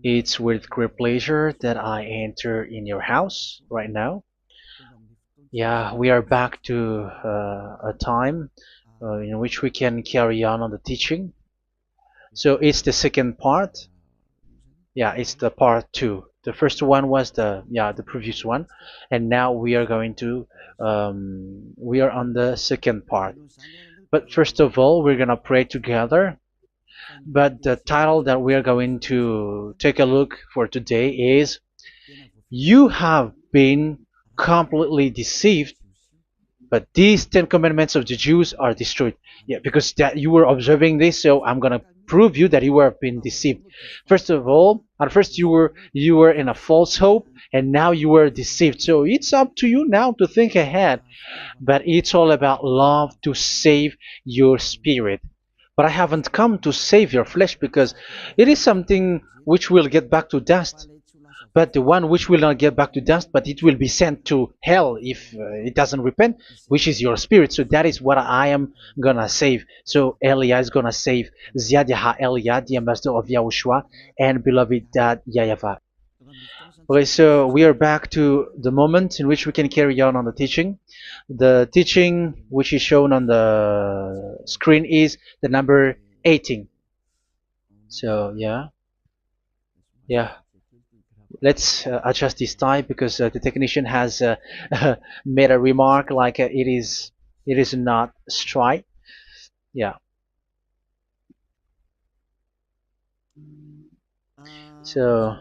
It's with great pleasure that I enter in your house right now. Yeah, we are back to a time in which we can carry on the teaching. So it's the second part. Yeah, it's the part two. The first one was the previous one, and now we are going to we are on the second part. But first of all, we're gonna pray together. But the title that we are going to take a look for today is "You have been completely deceived, but these Ten Commandments of the Jews are destroyed." Yeah, because that you were observing this, so I'm gonna prove you that you were been deceived. First of all, at first you were in a false hope, and now you were deceived. So it's up to you now to think ahead. But it's all about love to save your spirit. But I haven't come to save your flesh because it is something which will get back to dust. But the one which will not get back to dust, but it will be sent to hell if it doesn't repent, which is your spirit. So that is what I am gonna save. So Elia is gonna save Ziadiha Elia, the ambassador of Yahushua, and beloved dad YAHVAH. Okay, so we are back to the moment in which we can carry on the teaching. The teaching which is shown on the screen is the number 18. So yeah, let's adjust this time because the technician has made a remark like it is not straight. Yeah. So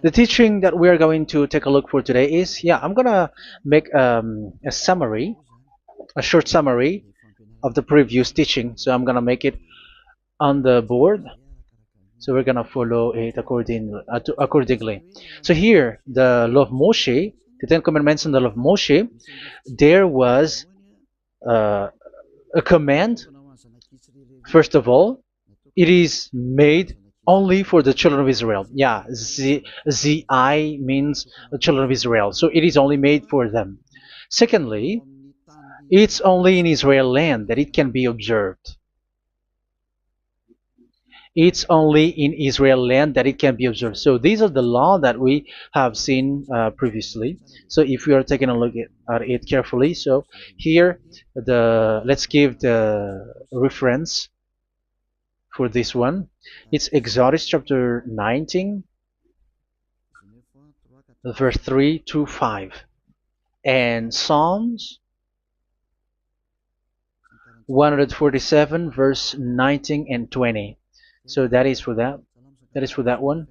the teaching that we are going to take a look for today is, I'm gonna make a summary, a short summary of the previous teaching. So I'm gonna make it on the board. So we're gonna follow it accordingly. So here, the law of Moshe, the Ten Commandments and the law of Moshe, there was uh, a command. First of all, it is made only for the children of Israel. Yeah, Z means the children of Israel. So it is only made for them. Secondly, it's only in Israel land that it can be observed. It's only in Israel land that it can be observed. So these are the law that we have seen previously. So if we are taking a look at it carefully, so here let's give the reference for this one. It's Exodus chapter 19, verse 3 to 5, and Psalms 147, verse 19 and 20. So that is for that. That is for that one.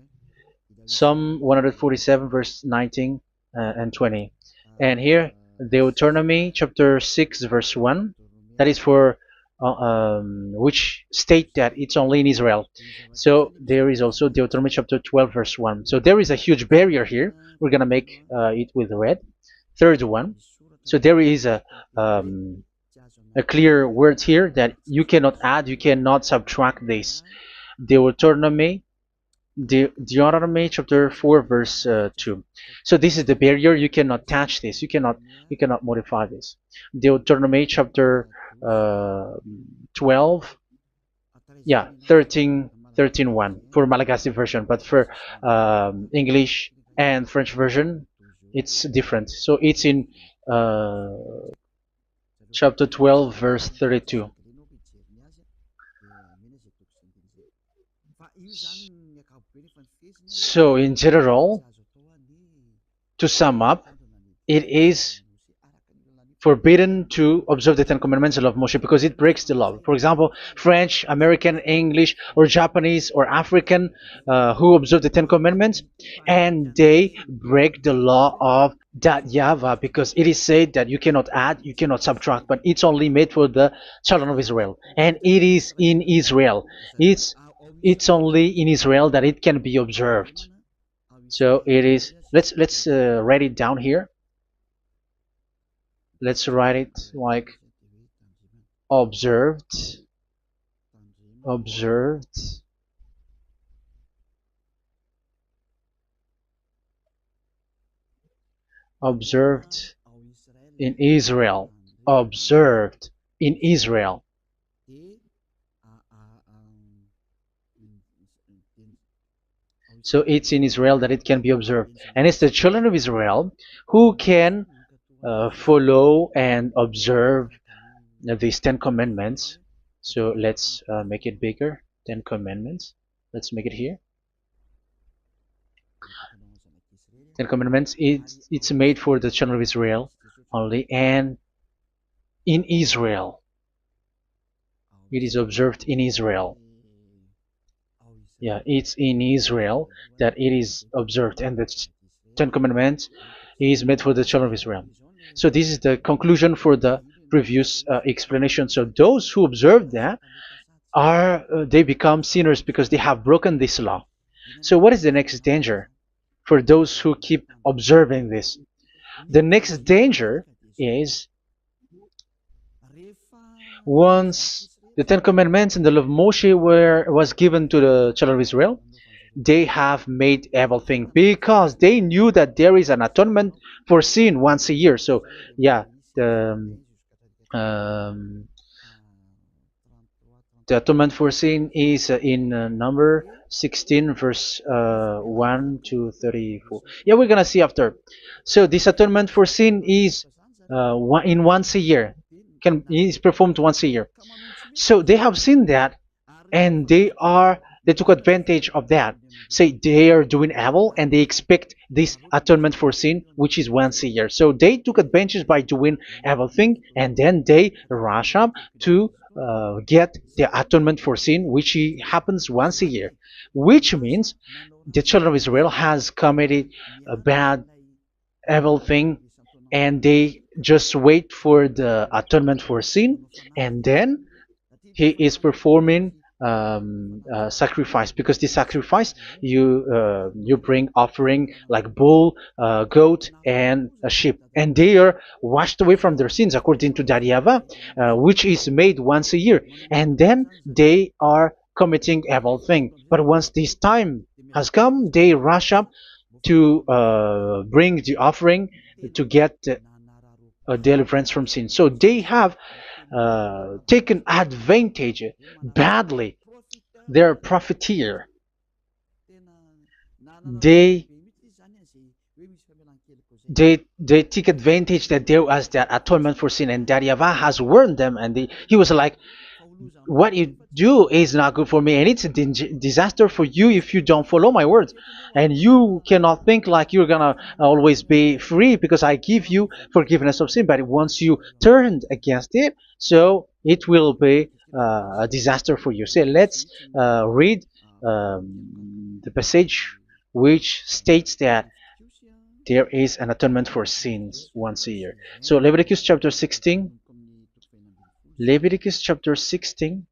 Psalm 147, verse 19 and 20. And here, Deuteronomy chapter 6, verse 1. That is for which state that it's only in Israel. So there is also Deuteronomy chapter 12, verse 1. So there is a huge barrier here. We're going to make it with red. Third one. So there is a clear word here that you cannot add, you cannot subtract this. Deuteronomy chapter 4, verse 2. So this is the barrier. You cannot touch this. You cannot modify this. Deuteronomy chapter 12, 13 1 for Malagasy version, but for English and French version, it's different. So it's in chapter 12, verse 32. So in general, to sum up, it is forbidden to observe the Ten Commandments, the law of Moshe, because it breaks the law. For example, French, American, English, or Japanese, or African who observe the Ten Commandments, and they break the law of that YAHVAH, because it is said that you cannot add, you cannot subtract, but it's only made for the children of Israel, and it is in Israel. It's only in Israel that it can be observed. So it is. Let's write it down here. Let's write it like observed, observed, observed in Israel, observed in Israel. So it's in Israel that it can be observed. And it's the children of Israel who can follow and observe these 10 commandments. So let's make it bigger. 10 commandments. Let's make it here. 10 commandments. It's made for the children of Israel only, and in Israel. It is observed in Israel. Yeah, it's in Israel that it is observed, and the 10 commandments is made for the children of Israel. So this is the conclusion for the previous explanation. So those who observe that are they become sinners because they have broken this law. So what is the next danger for those who keep observing this? The next danger is once the Ten Commandments and the law of Moshe was given to the children of Israel, they have made everything because they knew that there is an atonement for sin once a year. So yeah, um, the atonement for sin is in number 16 verse 1 to 34. Yeah, we're gonna see after. So this atonement for sin is in once a year, is performed once a year. So they have seen that, and they took advantage of that. Say they are doing evil and they expect this atonement for sin, which is once a year. So they took advantage by doing evil thing, and then they rush up to get the atonement for sin, which happens once a year, which means the children of Israel has committed a bad evil thing, and they just wait for the atonement for sin, and then he is performing sacrifice, because the sacrifice you bring offering like bull, goat, and a sheep, and they are washed away from their sins according to that YAHVAH, which is made once a year, and then they are committing evil thing. But once this time has come, they rush up to bring the offering to get deliverance from sin. So they have taken advantage badly. They're a profiteer. They they take advantage that there was that atonement for sin, and that YAHVAH has warned them, and he was like, what you do is not good for me, and it's a disaster for you if you don't follow my words, and you cannot think like you're gonna always be free because I give you forgiveness of sin, but once you turned against it, so it will be a disaster for you. So let's read the passage which states that there is an atonement for sins once a year. So Leviticus chapter 16. Leviticus chapter 16.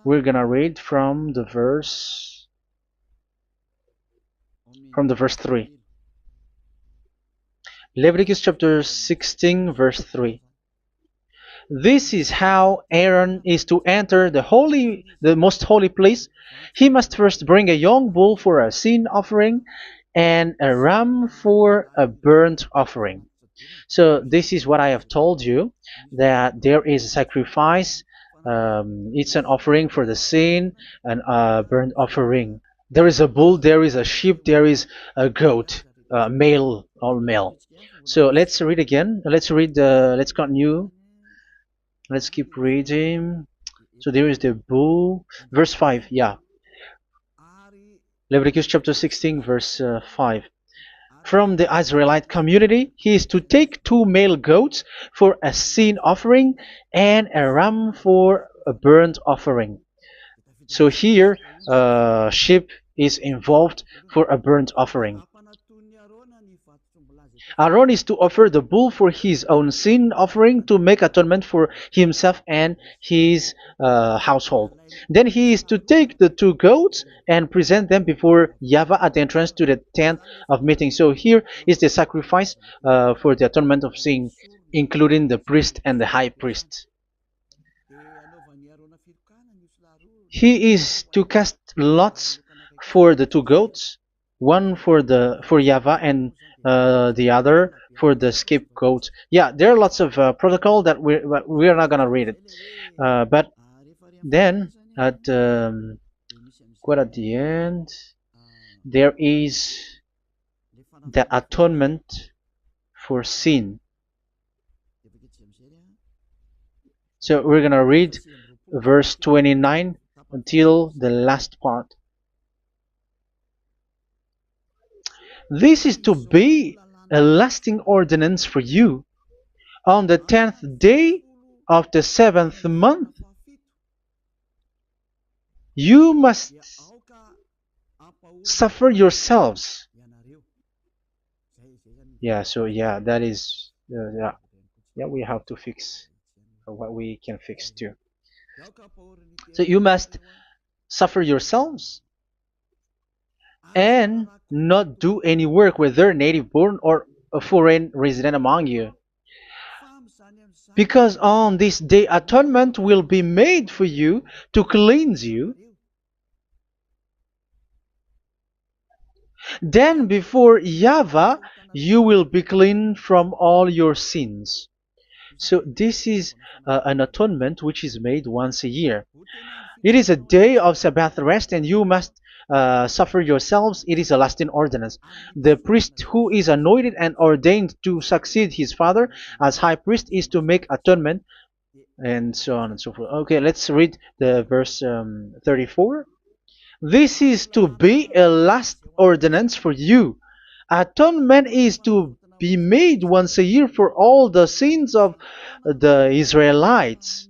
We're gonna read from the verse 3. Leviticus chapter 16 verse 3. This is how Aaron is to enter the most holy place. He must first bring a young bull for a sin offering and a ram for a burnt offering. So this is what I have told you, that there is a sacrifice. It's an offering for the sin, and a burnt offering. There is a bull, there is a sheep, there is a goat, male, all male. So let's read again. Let's continue. Let's keep reading. So there is the bull, verse 5. Yeah, Leviticus chapter 16 verse 5. From the Israelite community, he is to take 2 male goats for a sin offering and a ram for a burnt offering. So here, sheep is involved for a burnt offering. Aaron is to offer the bull for his own sin offering to make atonement for himself and his household. Then he is to take the 2 goats and present them before YAHVAH at the entrance to the tent of meeting. So here is the sacrifice for the atonement of sin, including the priest and the high priest. He is to cast lots for the 2 goats, one for YAHVAH and the other for the scapegoat. Yeah, there are lots of protocol that we are not gonna read it, but then at quite at the end, there is the atonement for sin. So we're gonna read verse 29 until the last part. This is to be a lasting ordinance for you. On the 10th day of the 7th month, you must suffer yourselves. Yeah, that is, yeah, we have to fix what we can fix too. So you must suffer yourselves and not do any work, whether native born or a foreign resident among you. Because on this day atonement will be made for you to cleanse you. Then before YAHVAH you will be clean from all your sins. So this is an atonement which is made once a year. It is a day of Sabbath rest, and you must suffer yourselves. It is a lasting ordinance. The priest who is anointed and ordained to succeed his father as high priest is to make atonement, and so on and so forth. Okay, let's read the verse 34. This is to be a last ordinance for you. Atonement is to be made once a year for all the sins of the Israelites.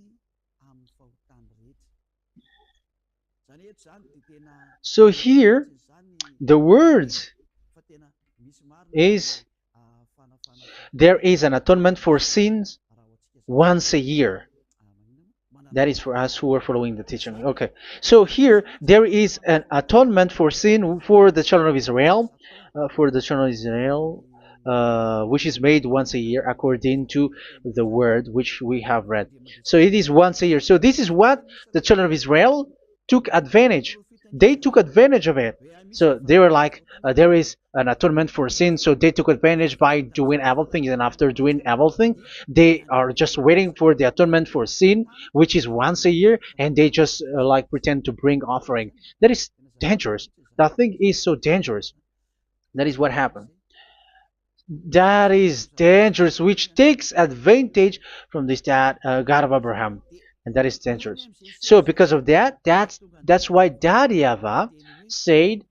So here, the words is there is an atonement for sins once a year. That is for us who are following the teaching. Okay, so here there is an atonement for sin for the children of Israel, which is made once a year according to the word which we have read. So it is once a year. So this is what the children of Israel took advantage. They took advantage of it. So they were like, there is an atonement for sin, so they took advantage by doing everything, and after doing everything, they are just waiting for the atonement for sin, which is once a year, and they just like pretend to bring offering. That is dangerous. That thing is so dangerous. That is what happened. That is dangerous, which takes advantage from this God of Abraham, and that is dangerous. So because of that, that's why Daddy YAHVAH said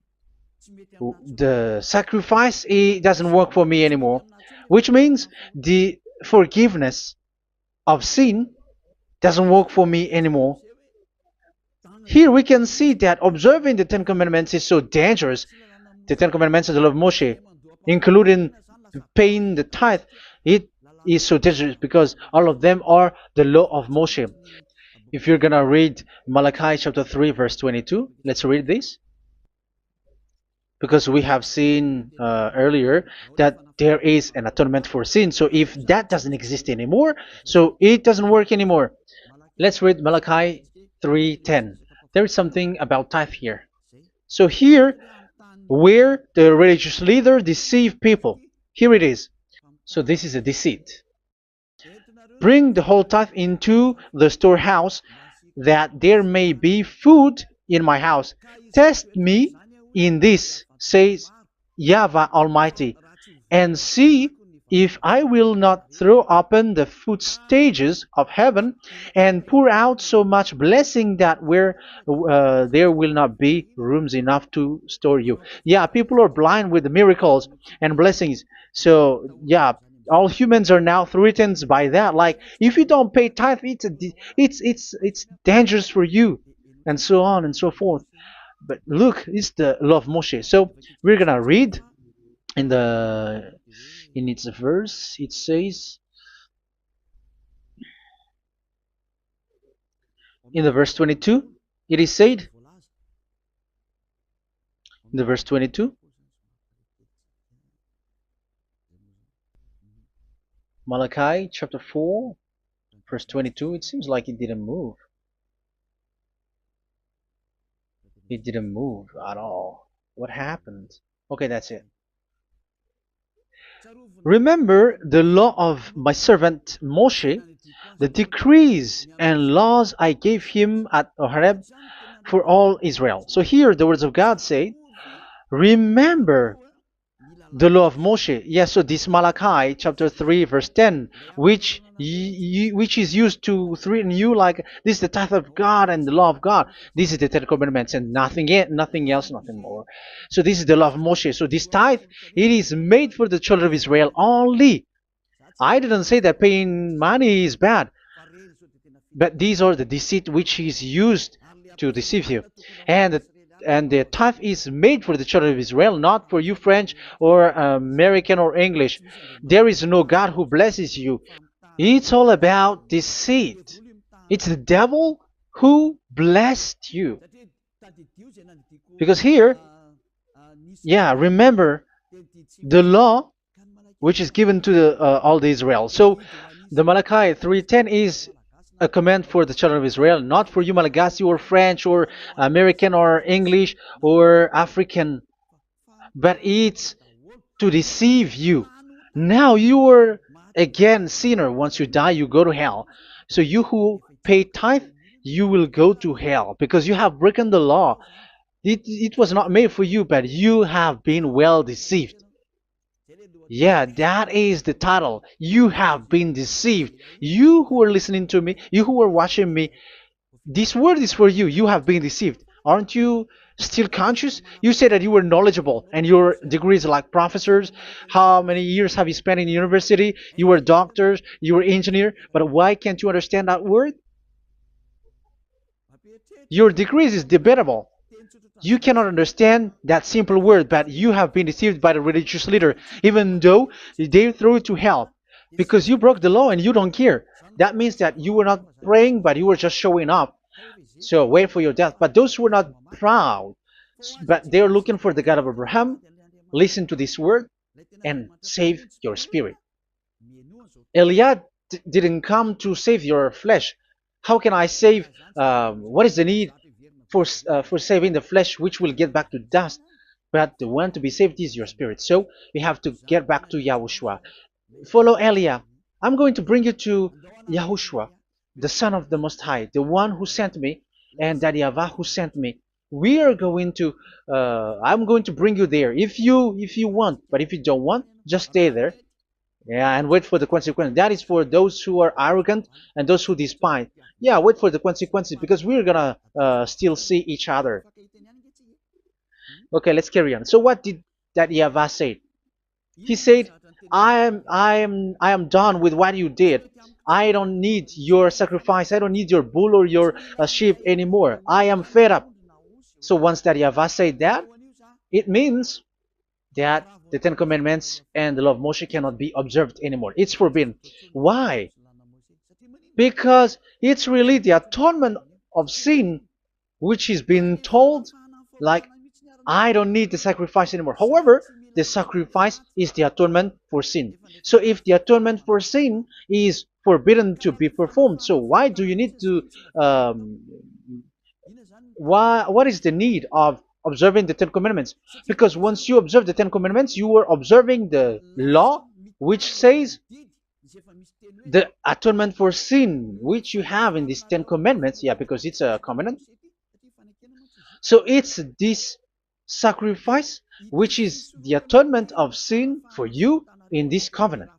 the sacrifice it doesn't work for me anymore, which means the forgiveness of sin doesn't work for me anymore. Here we can see that observing the Ten Commandments is so dangerous. The Ten Commandments of the law of Moshe, including paying the tithe, it is so dangerous because all of them are the law of Moshe. If you're gonna read Malachi chapter 3 verse 22, let's read this. Because we have seen earlier that there is an atonement for sin. So if that doesn't exist anymore, so it doesn't work anymore. Let's read Malachi 3:10. There is something about tithe here. So here, where the religious leader deceive people, here it is. So this is a deceit. Bring the whole tithe into the storehouse, that there may be food in my house. Test me in this, says YAHVAH Almighty, and see if I will not throw open the food stages of heaven and pour out so much blessing that where there will not be rooms enough to store you. Yeah, people are blind with the miracles and blessings. So yeah, all humans are now threatened by that. Like if you don't pay tithe, it's dangerous for you, and so on and so forth. But look, it's the law of Moshe. So we're gonna read in its verse. It says in the verse 22. It is said in the verse 22. Malachi chapter 4 verse 22. It seems like it didn't move. It didn't move at all. What happened? Okay, that's it. Remember the law of my servant Moshe, the decrees and laws I gave him at Horeb for all Israel. So here the words of God say, remember the law of Moshe. Yes, so this Malachi chapter 3 verse 10, which is used to threaten you like this is the tithe of God and the law of God. This is the Ten Commandments and nothing else, nothing more. So this is the law of Moshe. So this tithe, it is made for the children of Israel only. I didn't say that paying money is bad, but these are the deceit which is used to deceive you. And the tithe is made for the children of Israel, not for you French or American or English. There is no God who blesses you. It's all about deceit. It's the devil who blessed you. Because here, yeah, remember the law which is given to all the Israel. So the Malachi 3:10 is a command for the children of Israel, not for you Malagasy or French or American or English or African, but it's to deceive you. Now you are again sinner. Once you die, you go to hell. So you who pay tithe, you will go to hell because you have broken the law. It was not made for you, but you have been well deceived. Yeah, that is the title. You have been deceived. You who are listening to me, you who are watching me, this word is for you. You have been deceived. Aren't you still conscious? You said that you were knowledgeable and your degrees are like professors. How many years have you spent in university? You were doctors, you were engineer, but why can't you understand that word? Your degrees is debatable. You cannot understand that simple word, but you have been deceived by the religious leader, even though they threw you to hell because you broke the law and you don't care. That means that you were not praying, but you were just showing up. So wait for your death. But those who are not proud, but they are looking for the God of Abraham, listen to this word and save your spirit. Eliad didn't come to save your flesh. How can I save? What is the need for saving the flesh, which will get back to dust? But the one to be saved is your spirit. So we have to get back to YAHOSHUAH. Follow Eliah. I'm going to bring you to YAHOSHUAH, the Son of the Most High, the one who sent me, and that YAHVAH who sent me. We are going to. I'm going to bring you there if you want, but if you don't want, just stay there. Yeah, and wait for the consequences. That is for those who are arrogant and those who despise. Yeah, wait for the consequences because we're gonna still see each other. Okay, let's carry on. So what did that YAHVAH say? He said, I am done with what you did. I don't need your sacrifice. I don't need your bull or your sheep anymore. I am fed up. So once that YAHVAH said that, it means that the Ten Commandments and the law of Moshe cannot be observed anymore. It's forbidden. Why? Because it's really the atonement of sin which is being told like I don't need the sacrifice anymore. However, the sacrifice is the atonement for sin. So if the atonement for sin is forbidden to be performed, so why do you need to what is the need of observing the Ten Commandments? Because once you observe the Ten Commandments, you are observing the law which says the atonement for sin which you have in these Ten Commandments. Yeah, because it's a covenant. So it's this sacrifice which is the atonement of sin for you in this covenant.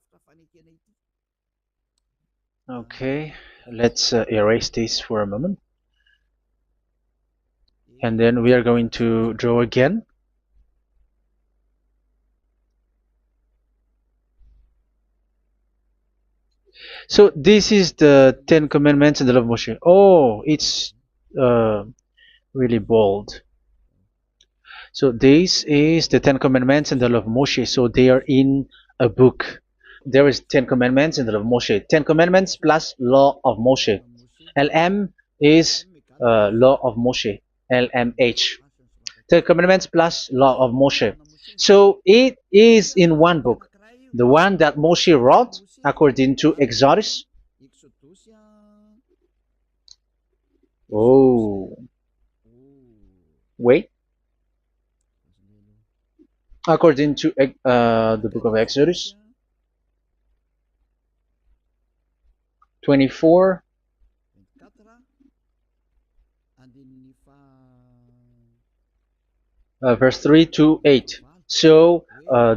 Okay, let's erase this for a moment. And then we are going to draw again. So this is the Ten Commandments and the law of Moshe. Oh, it's really bold. So this is the Ten Commandments and the law of Moshe. So they are in a book. There is Ten Commandments and the law of Moshe. Ten Commandments plus law of Moshe. LM is law of Moshe. LMH. Ten Commandments plus law of Moshe. So it is in one book. The one that Moshe wrote according to Exodus. Oh. Wait. According to the book of Exodus. 24, verse 3 to 8. So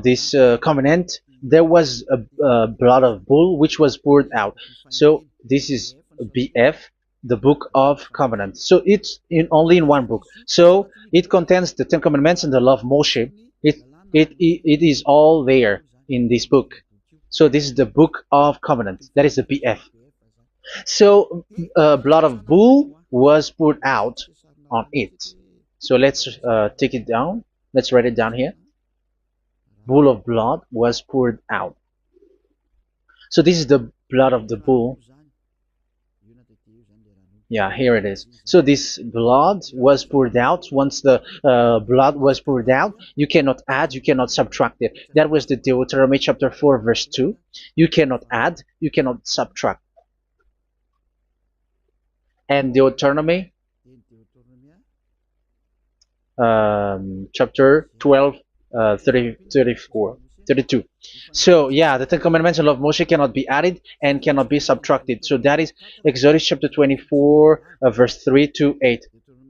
this covenant, there was a blood of bull which was poured out. So this is BF, the book of covenant. So it's only in one book. So it contains the Ten Commandments and the law of Moshe. It is all there in this book. So this is the book of covenant. That is the BF. So blood of bull was poured out on it. So let's take it down. Let's write it down here. Bull of blood was poured out. So this is the blood of the bull. Yeah, here it is. So this blood was poured out. Once the blood was poured out, you cannot add, you cannot subtract it. That was the Deuteronomy chapter 4, verse 2. You cannot add, you cannot subtract. And Deuteronomy chapter 12, 32. So yeah, the Ten Commandments and law of Moshe cannot be added and cannot be subtracted. So that is Exodus chapter 24, verse 3 to 8.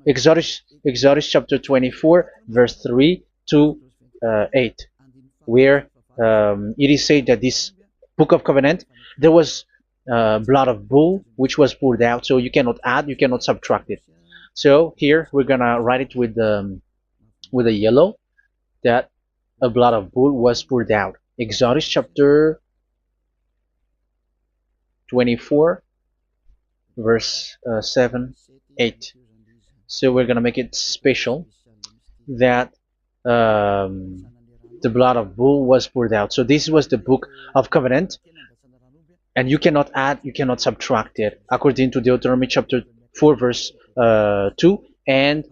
Exodus chapter 24, verse 3 to 8, where it is said that this book of covenant, there was blood of bull which was poured out. So you cannot add, you cannot subtract it. So here we're gonna write it with a yellow, that a blood of bull was poured out. Exodus chapter 24, verse 7, 8. So we're gonna make it special that the blood of bull was poured out. So this was the book of covenant, and you cannot add, you cannot subtract it, according to Deuteronomy chapter 4, verse 2 and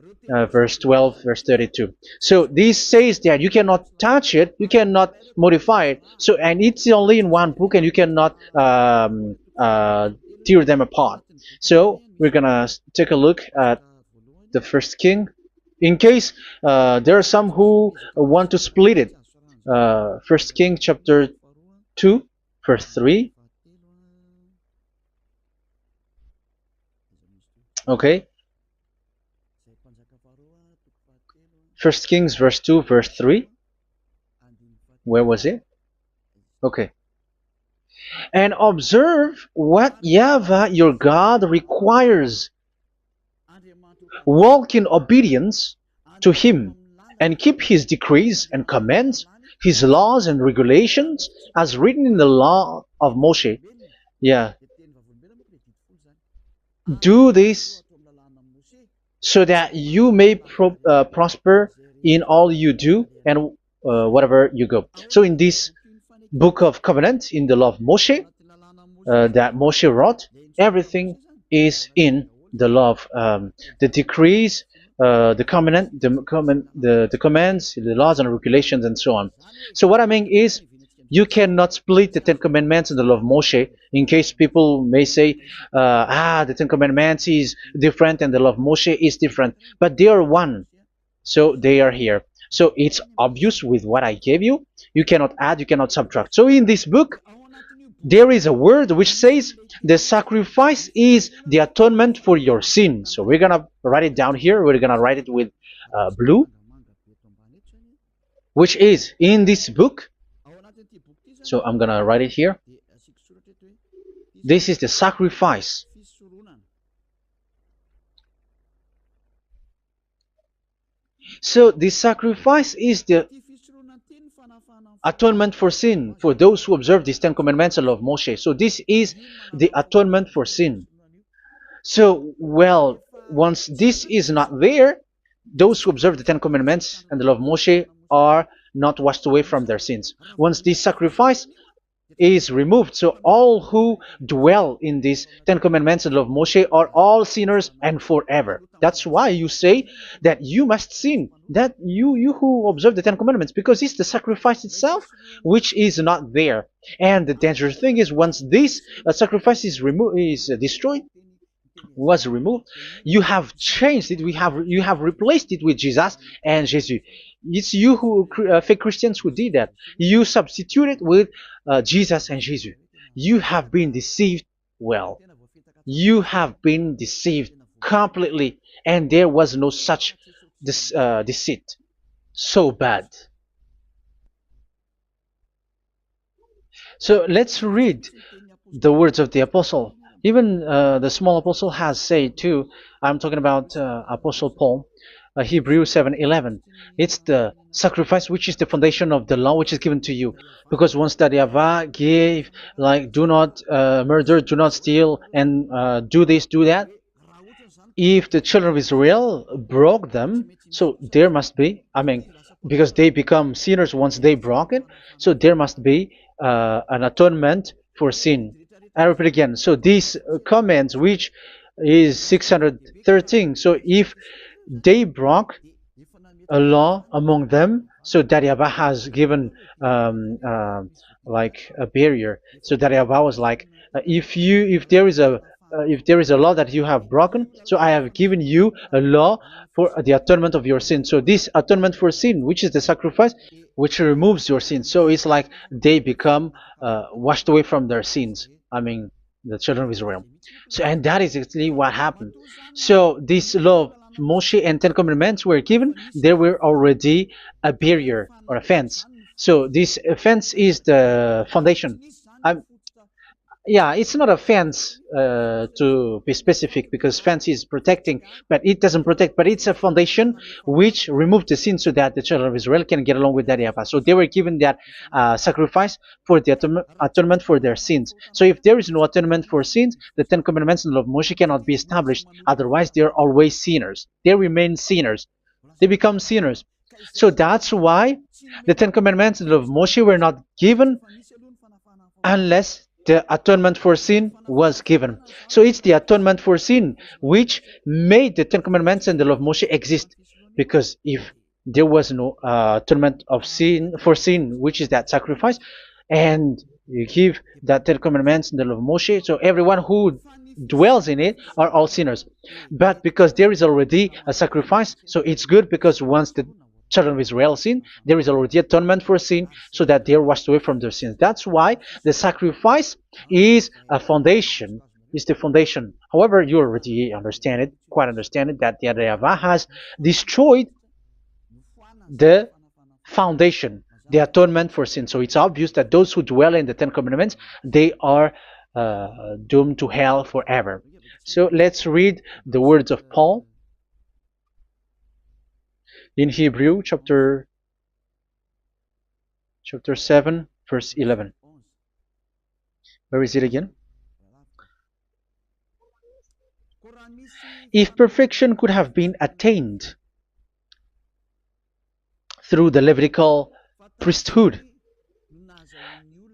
verse 12, verse 32. So this says that you cannot touch it, you cannot modify it. So, and it's only in one book, and you cannot tear them apart. So we're gonna take a look at the first king, in case there are some who want to split it. First King chapter 2, verse 3. Okay. First Kings verse 2, verse 3. Where was it? Okay. And observe what YAHVAH your God requires. Walk in obedience to Him, and keep His decrees and commands, His laws and regulations, as written in the law of Moshe. Yeah. Do this so that you may prosper in all you do and whatever you go. So in this book of covenant, in the law of Moshe, that Moshe wrote, everything is in the law of the decrees, the covenant, the commands, the laws and regulations, and so on. So what I mean is, you cannot split the Ten Commandments and the law of Moshe, in case people may say, the Ten Commandments is different and the law of Moshe is different. But they are one. So they are here. So it's obvious with what I gave you. You cannot add, you cannot subtract. So in this book, there is a word which says the sacrifice is the atonement for your sin. So we're going to write it down here. We're going to write it with blue, which is in this book. So I'm going to write it here. This is the sacrifice. So the sacrifice is the atonement for sin, for those who observe these Ten Commandments and law of Moshe. So this is the atonement for sin. So, well, once this is not there, those who observe the Ten Commandments and the law of Moshe are not washed away from their sins. Once this sacrifice is removed, so all who dwell in these Ten Commandments and law of Moshe are all sinners and forever. That's why you say that you must sin, that you who observe the Ten Commandments, because it's the sacrifice itself which is not there. And the dangerous thing is, once this sacrifice is destroyed, was removed, you have changed it. You have replaced it with Jesus and Jesus. It's you who fake Christians who did that. You substitute it with Jesus and Jesus. You have been deceived well. You have been deceived completely, and there was no such deceit. So bad. So let's read the words of the apostle. Even the small apostle has said too. I'm talking about Apostle Paul, Hebrews 7:11. It's the sacrifice which is the foundation of the law which is given to you. Because once that Yahweh gave, like, do not murder, do not steal, and do this, do that. If the children of Israel broke them, so there must be, I mean, because they become sinners once they broke it, so there must be an atonement for sin. I repeat again. So these comments, which is 613, so if they broke a law among them, so that Yahweh has given like a barrier. So that Yahweh was like, if there is a law that you have broken, so I have given you a law for the atonement of your sin. So this atonement for sin, which is the sacrifice, which removes your sin. So it's like they become washed away from their sins. I mean, the children of Israel. So, and that is actually what happened. So this law of Moshe and Ten Commandments were given. There were already a barrier or a fence. So this fence is the foundation. I, yeah, it's not a fence to be specific, because fence is protecting, but it doesn't protect. But it's a foundation which removed the sin so that the children of Israel can get along with that Yahweh. So they were given that sacrifice for the atonement for their sins. So if there is no atonement for sins, the Ten Commandments and the law of Moshe cannot be established. Otherwise, they are always sinners. They remain sinners. They become sinners. So that's why the Ten Commandments and the law of Moshe were not given unless the atonement for sin was given. So it's the atonement for sin which made the Ten Commandments and the law of Moshe exist. Because if there was no atonement of sin for sin, which is that sacrifice, and you give that Ten Commandments and the law of Moshe, so everyone who dwells in it are all sinners. But because there is already a sacrifice, so it's good, because once the children of Israel sin, there is already atonement for sin, so that they are washed away from their sins. That's why the sacrifice is a foundation, is the foundation. However, you already understand it, quite understand it, that the Yahweh has destroyed the foundation, the atonement for sin. So it's obvious that those who dwell in the Ten Commandments, they are doomed to hell forever. So let's read the words of Paul in Hebrew chapter 7 verse 11. Where is it again? If perfection could have been attained through the Levitical priesthood,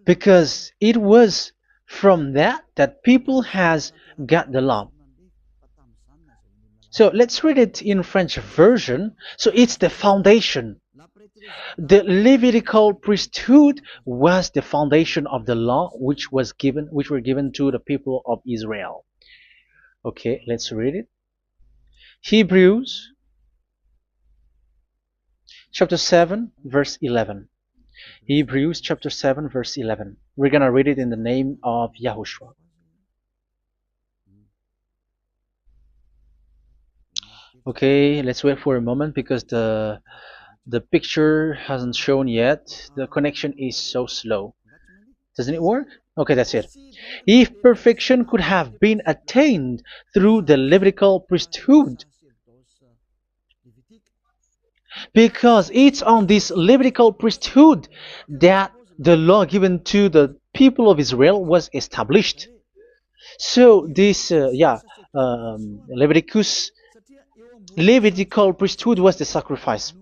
because it was from that people has got the law. So let's read it in French version. So it's the foundation. The Levitical priesthood was the foundation of the law which were given to the people of Israel. Okay, let's read it. Hebrews chapter 7 verse 11. Hebrews chapter 7 verse 11. We're going to read it in the name of YAHOSHUAH. Okay, let's wait for a moment, because the picture hasn't shown yet. The connection is so slow. Doesn't it work? Okay, that's it. If perfection could have been attained through the Levitical priesthood, because it's on this Levitical priesthood that the law given to the people of Israel was established. So this, Levitical priesthood was the sacrifice,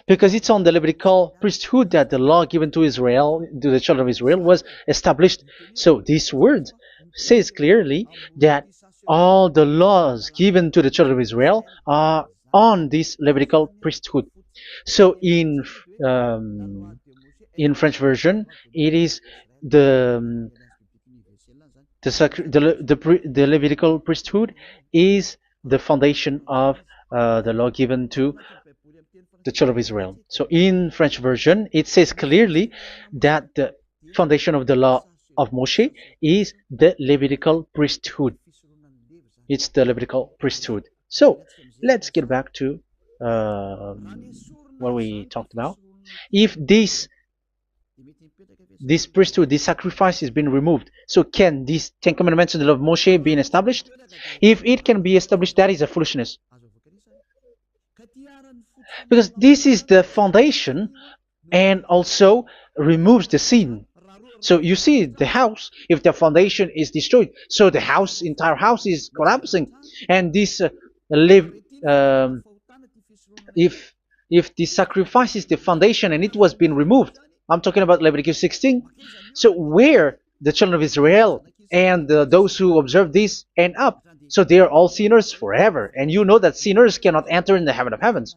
because it's on the Levitical priesthood that the law given to Israel, to the children of Israel, was established. So this word says clearly that all the laws given to the children of Israel are on this Levitical priesthood. So in French version, it is the Levitical priesthood is the foundation of the law given to the children of Israel. So in French version, it says clearly that the foundation of the law of Moshe is the Levitical priesthood. It's the Levitical priesthood. So let's get back to what we talked about. If this priesthood, this sacrifice is being removed, so can these Ten Commandments and the law of Moshe be established? If it can be established, that is a foolishness. Because this is the foundation and also removes the sin. So you see the house, if the foundation is destroyed, so the house, entire house is collapsing. And this live, um, if the sacrifice is the foundation and it was being removed, I'm talking about Leviticus 16. So where the children of Israel and those who observe this end up, so they are all sinners forever. And you know that sinners cannot enter in the heaven of heavens.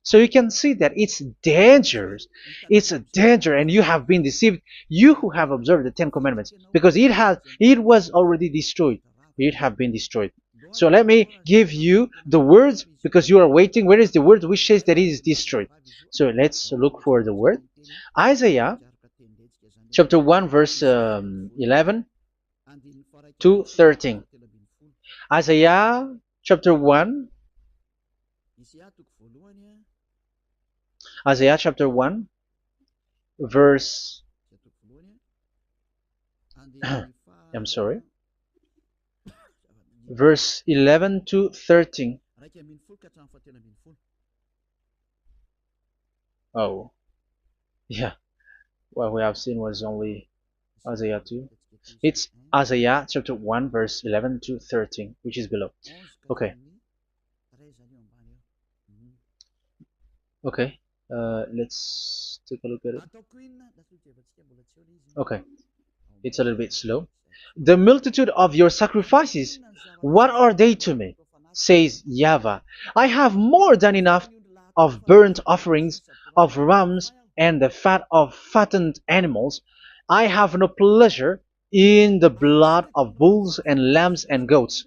So you can see that it's dangerous. It's a danger, and you have been deceived. You who have observed the Ten Commandments, because it was already destroyed. It have been destroyed. So let me give you the words, because you are waiting. Where is the word which says that it is destroyed? So let's look for the word. Isaiah chapter 1 verse 11 to 13. Isaiah chapter 1. Isaiah chapter 1 verse I'm sorry, verse 11 to 13. Oh, yeah. What we have seen was only Isaiah 2. It's Isaiah chapter 1 verse 11 to 13, which is below. Okay. Okay. Let's take a look at it. Okay. It's a little bit slow. The multitude of your sacrifices, what are they to me? Says YAHVAH. I have more than enough of burnt offerings, of rams, and the fat of fattened animals. I have no pleasure in the blood of bulls and lambs and goats.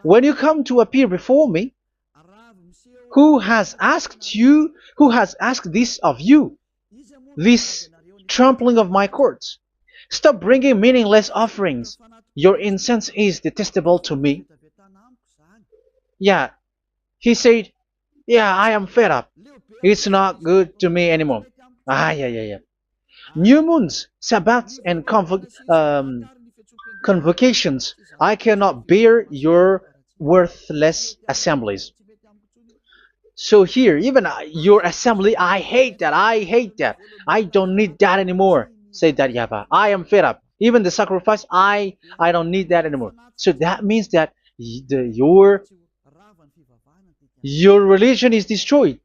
When you come to appear before me, who has asked this of you, this trampling of my courts? Stop bringing meaningless offerings. Your incense is detestable to me. Yeah, he said, yeah, I am fed up. It's not good to me anymore. Yeah. New moons, Sabbaths, and convocations. I cannot bear your worthless assemblies. So here, even your assembly, I hate that. I hate that. I don't need that anymore. Say that, YAHVAH. I am fed up. Even the sacrifice, I don't need that anymore. So that means that your religion is destroyed.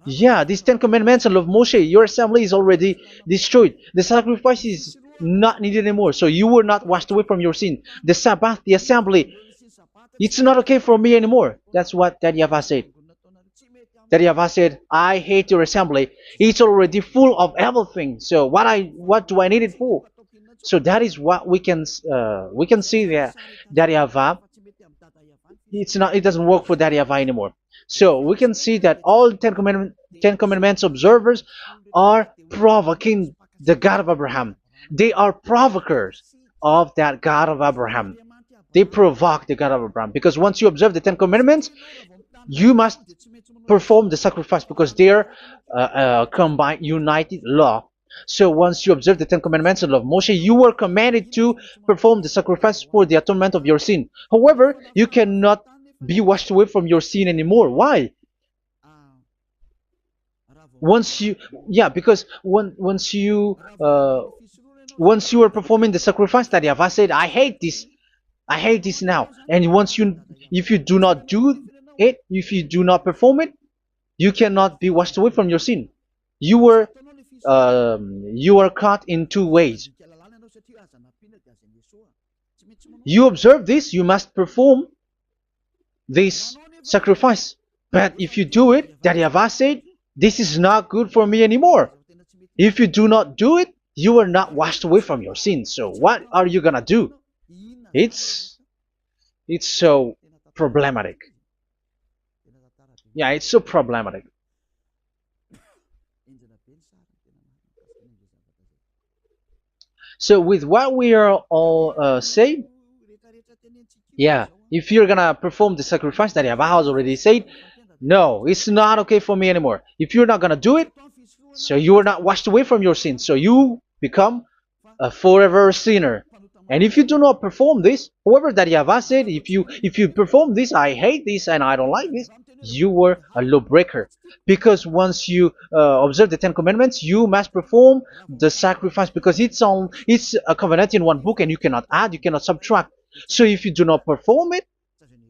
Yeah, these Ten Commandments and of Moshe, your assembly is already destroyed. The sacrifice is not needed anymore. So you were not washed away from your sin. The Sabbath, the assembly, it's not okay for me anymore. That's what that YAHVAH said. That YAHVAH said, I hate your assembly. It's already full of everything. So what do I need it for? So that is what we can see there. That YAHVAH, it doesn't work for that YAHVAH anymore. So we can see that all Ten Commandments observers are provoking the God of Abraham. They are provokers of that God of Abraham. They provoke the God of Abraham, because once you observe the Ten Commandments, you must perform the sacrifice, because they're combined, united law. So once you observe the Ten Commandments and love Moshe, you were commanded to perform the sacrifice for the atonement of your sin. However, you cannot be washed away from your sin anymore. Why? Because once you are performing the sacrifice, that YAHVAH said, I hate this now. And if you do not do it, if you do not perform it, you cannot be washed away from your sin. You are caught in two ways. You observe this, you must perform this sacrifice. But if you do it, that YAHVAH said, this is not good for me anymore. If you do not do it, you are not washed away from your sins. So what are you gonna do? It's so problematic. Yeah, it's so problematic. So with what we are all saying, yeah, if you're gonna perform the sacrifice that Yahweh has already said, no, it's not okay for me anymore. If you're not gonna do it, so you are not washed away from your sins, so you become a forever sinner. And if you do not perform this, whoever that Yahweh said, if you perform this, I hate this and I don't like this, you were a lawbreaker. Because once you observe the Ten Commandments, you must perform the sacrifice, because it's a covenant in one book, and you cannot add, you cannot subtract. So if you do not perform it,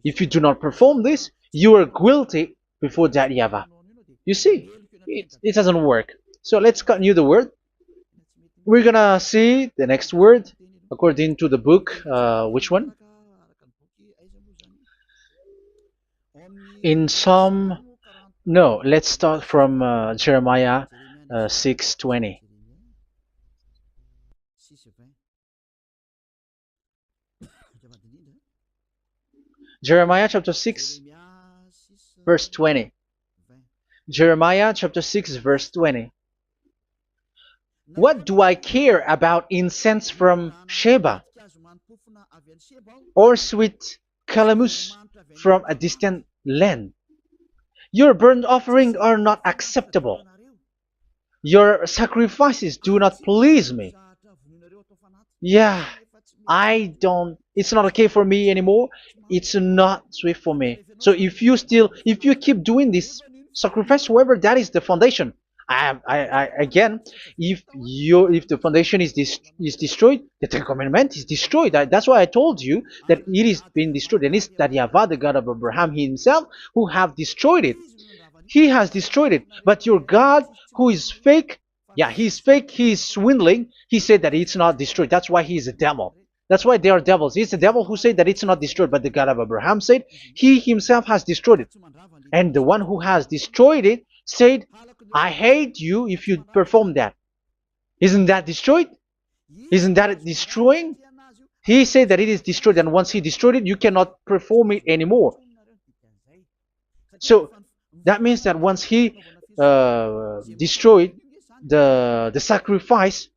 if you do not perform this, you are guilty before that Yahweh. You see, it doesn't work. So let's continue the word. We're gonna see the next word according to the book. Which one? In Psalm. No, let's start from Jeremiah 6:20. Jeremiah chapter 6, verse 20. Jeremiah chapter 6, verse 20. What do I care about incense from Sheba, or sweet calamus from a distant land? Your burnt offerings are not acceptable. Your sacrifices do not please me. Yeah, it's not okay for me anymore. It's not sweet for me. So if you keep doing this sacrifice, however, that is the foundation. Again, if the foundation is destroyed, the Ten Commandment is destroyed. That's why I told you that it is being destroyed, and it's that Yahweh, the God of Abraham himself, who have destroyed it. He has destroyed it. But your God, who is fake, yeah, he's fake, he's swindling. He said that it's not destroyed. That's why he is a devil. That's why they are devils. It's the devil who said that it's not destroyed, but the God of Abraham said he himself has destroyed it. And the one who has destroyed it said, I hate you if you perform that. Isn't that destroyed? Isn't that destroying? He said that it is destroyed, and once he destroyed it, you cannot perform it anymore. So that means that once he destroyed the sacrifice,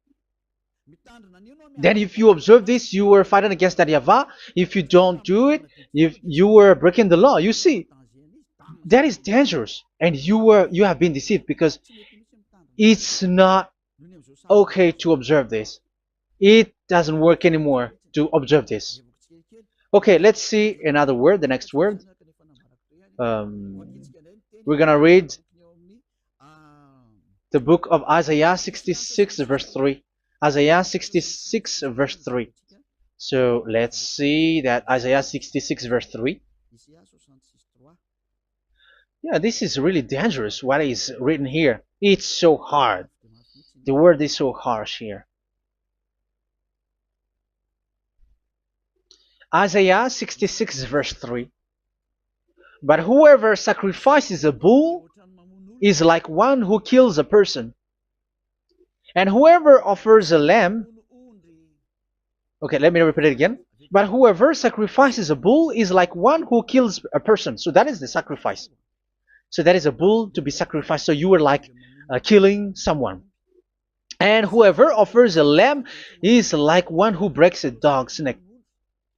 then if you observe this, you were fighting against that Yahweh. If you don't do it, if you were breaking the law, you see, that is dangerous, and you have been deceived, because it's not okay to observe this. It doesn't work anymore to observe this. Okay, let's see another word, the next word. We're gonna read the book of Isaiah 66 verse 3. Isaiah 66 verse 3. So let's see that Isaiah 66 verse 3. Yeah, this is really dangerous what is written here. It's so hard. The word is so harsh here. Isaiah 66 verse 3. But whoever sacrifices a bull is like one who kills a person. And whoever offers a lamb... Okay, let me repeat it again. But whoever sacrifices a bull is like one who kills a person. So that is the sacrifice. So that is a bull to be sacrificed. So you were like killing someone. And whoever offers a lamb is like one who breaks a dog's neck.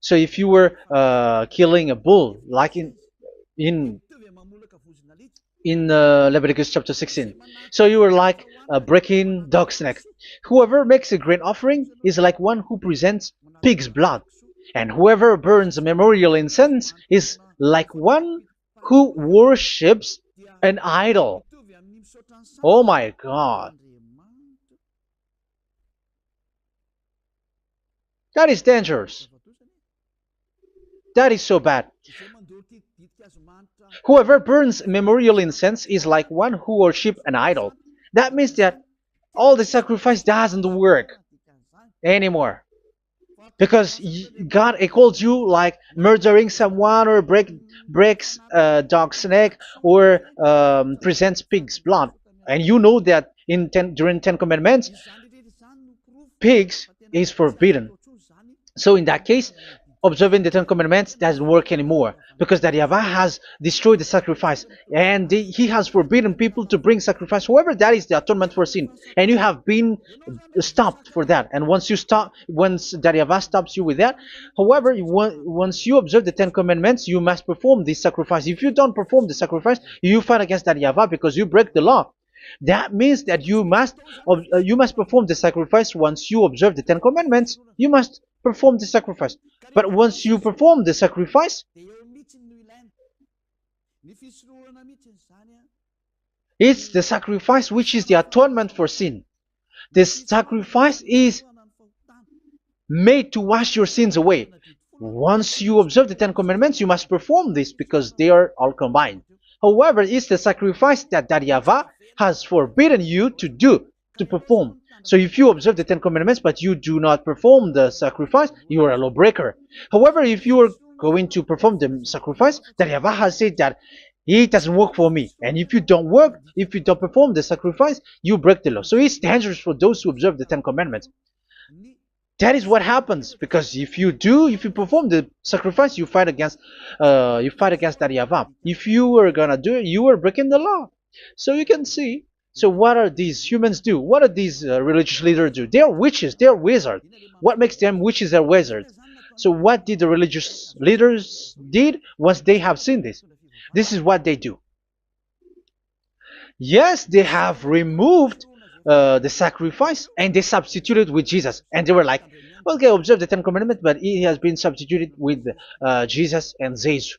So if you were killing a bull, like in Leviticus chapter 16, so you were like breaking dog's neck. Whoever makes a grain offering is like one who presents pig's blood, and whoever burns a memorial incense is like one who worships an idol. Oh my God. That is dangerous. That is so bad. Whoever burns memorial incense is like one who worships an idol. That means that all the sacrifice doesn't work anymore. Because God calls you like murdering someone, or breaks a dog's neck, or presents pig's blood. And you know that during 10 Commandments, pigs is forbidden. So in that case, observing the Ten Commandments doesn't work anymore because that Yahweh has destroyed the sacrifice and he has forbidden people to bring sacrifice. However, that is the atonement for sin, and you have been stopped for that. And once that Yahweh stops you with that, however, once you observe the Ten Commandments, you must perform this sacrifice. If you don't perform the sacrifice, you fight against that Yahweh because you break the law. That means that you must perform the sacrifice. Once you observe the Ten Commandments, you must perform the sacrifice. But once you perform the sacrifice, it's the sacrifice which is the atonement for sin. This sacrifice is made to wash your sins away. Once you observe the Ten Commandments, you must perform this because they are all combined. However, it's the sacrifice that Yahweh has forbidden you to do, to perform. So if you observe the Ten Commandments but you do not perform the sacrifice, you are a lawbreaker. However, if you are going to perform the sacrifice, that Yahweh has said that it doesn't work for me. And if you don't perform the sacrifice, you break the law. So it's dangerous for those who observe the Ten Commandments. That is what happens, because if you perform the sacrifice, you fight against that Yahweh. If you are gonna do it, you are breaking the law. So you can see. So what are these humans do? What are these religious leaders do? They are witches. They are wizards. What makes them witches and wizards? So what did the religious leaders did once they have seen this? This is what they do. Yes, they have removed the sacrifice and they substituted with Jesus, and they were like, okay, observe the Ten Commandments, but he has been substituted with Jesus and Jesus.